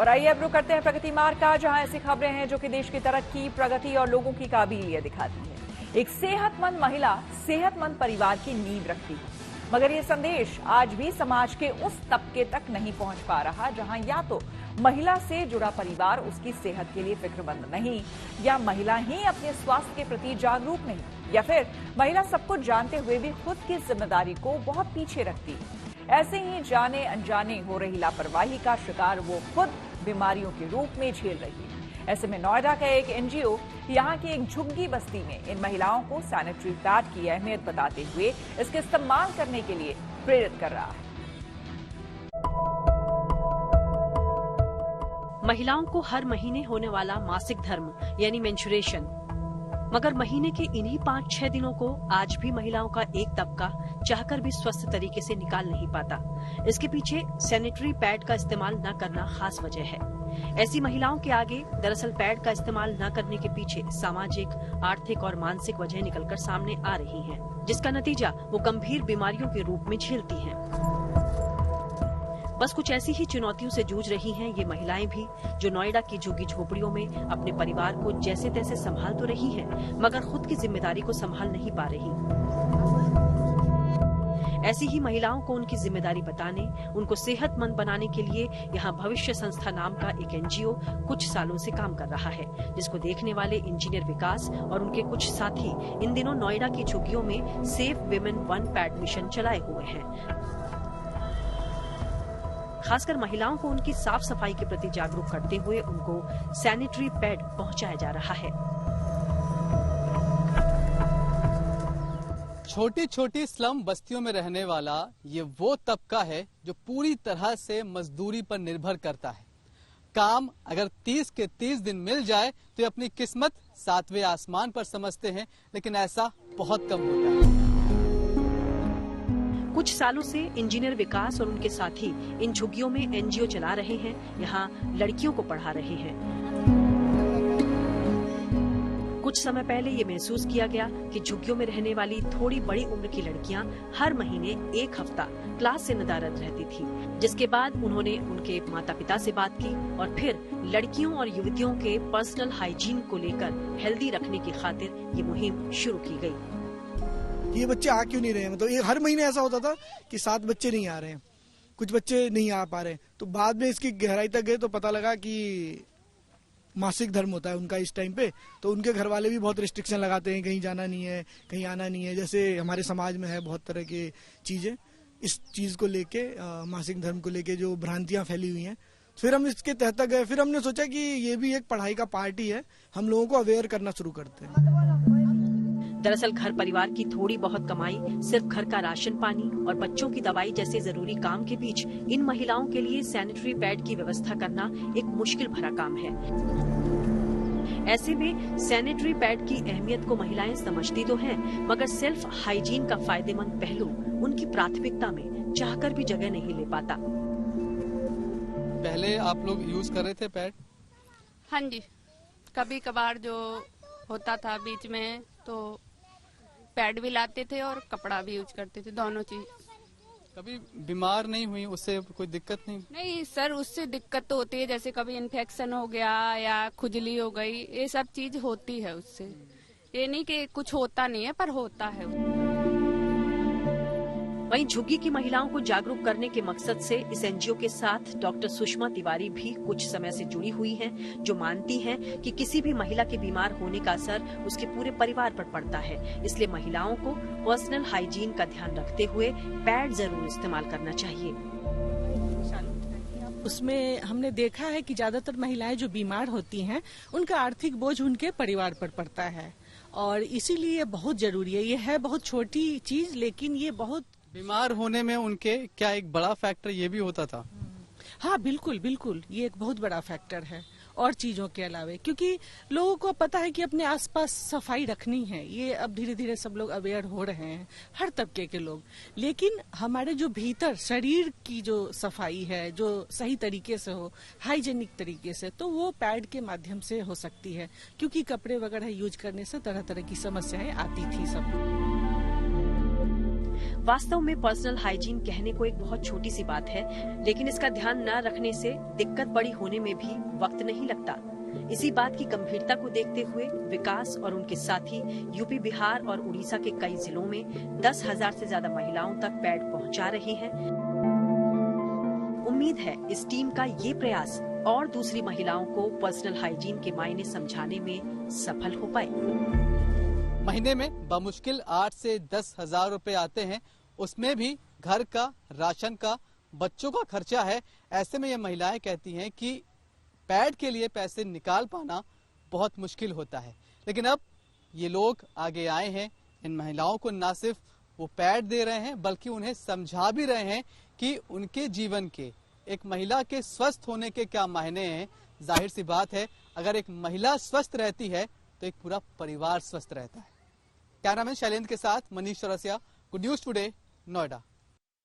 और आइए अब रुक करते हैं प्रगति मार्ग का, जहां ऐसी खबरें हैं जो कि देश की तरक्की, प्रगति और लोगों की काबिलियत दिखाती है। एक सेहतमंद महिला सेहतमंद परिवार की नींव रखती है, मगर ये संदेश आज भी समाज के उस तबके तक नहीं पहुंच पा रहा जहां या तो महिला से जुड़ा परिवार उसकी सेहत के लिए फिक्रमंद नहीं, या महिला ही अपने स्वास्थ्य के प्रति जागरूक नहीं, या फिर महिला सब कुछ जानते हुए भी खुद की जिम्मेदारी को बहुत पीछे रखती है। ऐसे ही जाने अनजाने हो रही लापरवाही का शिकार वो खुद बीमारियों के रूप में झेल रही है। ऐसे में नोएडा का एक एनजीओ यहाँ की एक झुग्गी बस्ती में इन महिलाओं को सैनिटरी पैड की अहमियत बताते हुए इसके इस्तेमाल करने के लिए प्रेरित कर रहा है। महिलाओं को हर महीने होने वाला मासिक धर्म यानी मेंस्ट्रुएशन, मगर महीने के इन्हीं 5-6 दिनों को आज भी महिलाओं का एक तबका चाहकर भी स्वस्थ तरीके से निकाल नहीं पाता। इसके पीछे सैनिटरी पैड का इस्तेमाल न करना खास वजह है। ऐसी महिलाओं के आगे दरअसल पैड का इस्तेमाल न करने के पीछे सामाजिक, आर्थिक और मानसिक वजह निकलकर सामने आ रही हैं, जिसका नतीजा वो गंभीर बीमारियों के रूप में झेलती हैं। बस कुछ ऐसी ही चुनौतियों से जूझ रही हैं ये महिलाएं भी, जो नोएडा की झुग्गी झोपड़ियों में अपने परिवार को जैसे तैसे संभाल तो रही हैं, मगर खुद की जिम्मेदारी को संभाल नहीं पा रही। ऐसी ही महिलाओं को उनकी जिम्मेदारी बताने, उनको सेहतमंद बनाने के लिए यहाँ भविष्य संस्था नाम का एक एनजीओ कुछ सालों से काम कर रहा है, जिसको देखने वाले इंजीनियर विकास और उनके कुछ साथी इन दिनों नोएडा की झुग्गियों में सेफ विमेन 1 पैड मिशन चलाए हुए हैं। खासकर महिलाओं को उनकी साफ सफाई के प्रति जागरूक करते हुए उनको सैनिटरी पैड पहुंचाया जा रहा है। छोटी छोटी स्लम बस्तियों में रहने वाला ये वो तबका है जो पूरी तरह से मजदूरी पर निर्भर करता है। काम अगर 30 के 30 दिन मिल जाए तो ये अपनी किस्मत 7वें आसमान पर समझते हैं, लेकिन ऐसा बहुत कम होता है। कुछ सालों से इंजीनियर विकास और उनके साथी इन झुग्गियों में एनजीओ चला रहे हैं, यहाँ लड़कियों को पढ़ा रहे हैं। कुछ समय पहले ये महसूस किया गया कि झुग्गियों में रहने वाली थोड़ी बड़ी उम्र की लड़कियां हर महीने 1 हफ्ता क्लास से नदारद रहती थी, जिसके बाद उन्होंने उनके माता पिता से बात की और फिर लड़कियों और युवतियों के पर्सनल हाइजीन को लेकर हेल्दी रखने की खातिर ये मुहिम शुरू की गई। ये बच्चे आ क्यों नहीं रहे हैं, मतलब ये हर महीने ऐसा होता था कि 7 बच्चे नहीं आ रहे हैं, कुछ बच्चे नहीं आ पा रहे हैं। तो बाद में इसकी गहराई तक गए तो पता लगा कि मासिक धर्म होता है उनका इस टाइम पे। तो उनके घर वाले भी बहुत रिस्ट्रिक्शन लगाते हैं, कहीं जाना नहीं है, कहीं आना नहीं है। जैसे हमारे समाज में है बहुत तरह की चीजें, इस चीज को लेके मासिक धर्म को लेके जो भ्रांतियां फैली हुई हैं। फिर हम इसके तहत गए, फिर हमने सोचा कि ये भी एक पढ़ाई का पार्ट ही है, हम लोगों को अवेयर करना शुरू करते हैं। दरअसल घर परिवार की थोड़ी बहुत कमाई, सिर्फ घर का राशन पानी और बच्चों की दवाई जैसे जरूरी काम के बीच इन महिलाओं के लिए सैनिटरी पैड की व्यवस्था करना एक मुश्किल भरा काम है। ऐसे में सैनिटरी पैड की अहमियत को महिलाएं समझती तो हैं, मगर सेल्फ हाइजीन का फायदेमंद पहलू उनकी प्राथमिकता में चाहकर भी जगह नहीं ले पाता। पहले आप लोग यूज कर रहे थे पैड? हाँ जी, कभी कभार जो होता था बीच में तो पैड भी लाते थे और कपड़ा भी यूज करते थे, दोनों चीज। कभी बीमार नहीं हुई? उससे कोई दिक्कत नहीं? नहीं सर, उससे दिक्कत तो होती है, जैसे कभी इन्फेक्शन हो गया या खुजली हो गई, ये सब चीज होती है उससे। ये नहीं कि कुछ होता नहीं है, पर होता है। वहीं झुग्गी की महिलाओं को जागरूक करने के मकसद से इस एनजीओ के साथ डॉक्टर सुषमा तिवारी भी कुछ समय से जुड़ी हुई हैं, जो मानती हैं कि किसी भी महिला के बीमार होने का असर उसके पूरे परिवार पर पड़ता है। इसलिए महिलाओं को पर्सनल हाइजीन का ध्यान रखते हुए पैड जरूर इस्तेमाल करना चाहिए। उसमें हमने देखा है कि ज्यादातर महिलाएं जो बीमार होती हैं, उनका आर्थिक बोझ उनके परिवार पर पड़ता है, और इसीलिए ये बहुत जरूरी है। ये है बहुत छोटी चीज, लेकिन ये बहुत बीमार होने में उनके क्या एक बड़ा फैक्टर ये भी होता था? हाँ बिल्कुल बिल्कुल, ये एक बहुत बड़ा फैक्टर है और चीजों के अलावे, क्योंकि लोगों को पता है कि अपने आसपास सफाई रखनी है। ये अब धीरे धीरे सब लोग अवेयर हो रहे हैं, हर तबके के लोग। लेकिन हमारे जो भीतर शरीर की जो सफाई है, जो सही तरीके से हो, हाइजेनिक तरीके से, तो वो पैड के माध्यम से हो सकती है, क्योंकि कपड़े वगैरह यूज करने से तरह तरह की समस्याएं आती थी सब। वास्तव में पर्सनल हाइजीन कहने को एक बहुत छोटी सी बात है, लेकिन इसका ध्यान न रखने से दिक्कत बड़ी होने में भी वक्त नहीं लगता। इसी बात की गंभीरता को देखते हुए विकास और उनके साथी यूपी, बिहार और उड़ीसा के कई जिलों में 10,000 से ज्यादा महिलाओं तक पैड पहुंचा रहे हैं। उम्मीद है इस टीम का ये प्रयास और दूसरी महिलाओं को पर्सनल हाइजीन के मायने समझाने में सफल हो पाए। महीने में बमुश्किल 8 से 10,000 रुपए आते हैं, उसमें भी घर का, राशन का, बच्चों का खर्चा है। ऐसे में ये महिलाएं कहती हैं कि पैड के लिए पैसे निकाल पाना बहुत मुश्किल होता है। लेकिन अब ये लोग आगे आए हैं, इन महिलाओं को न सिर्फ वो पैड दे रहे हैं बल्कि उन्हें समझा भी रहे हैं कि उनके जीवन के, एक महिला के स्वस्थ होने के क्या मायने हैं। जाहिर सी बात है, अगर एक महिला स्वस्थ रहती है तो एक पूरा परिवार स्वस्थ रहता है। कैमरामैन शैलेंद्र के साथ Manish Chaurasia, good news today, Noida.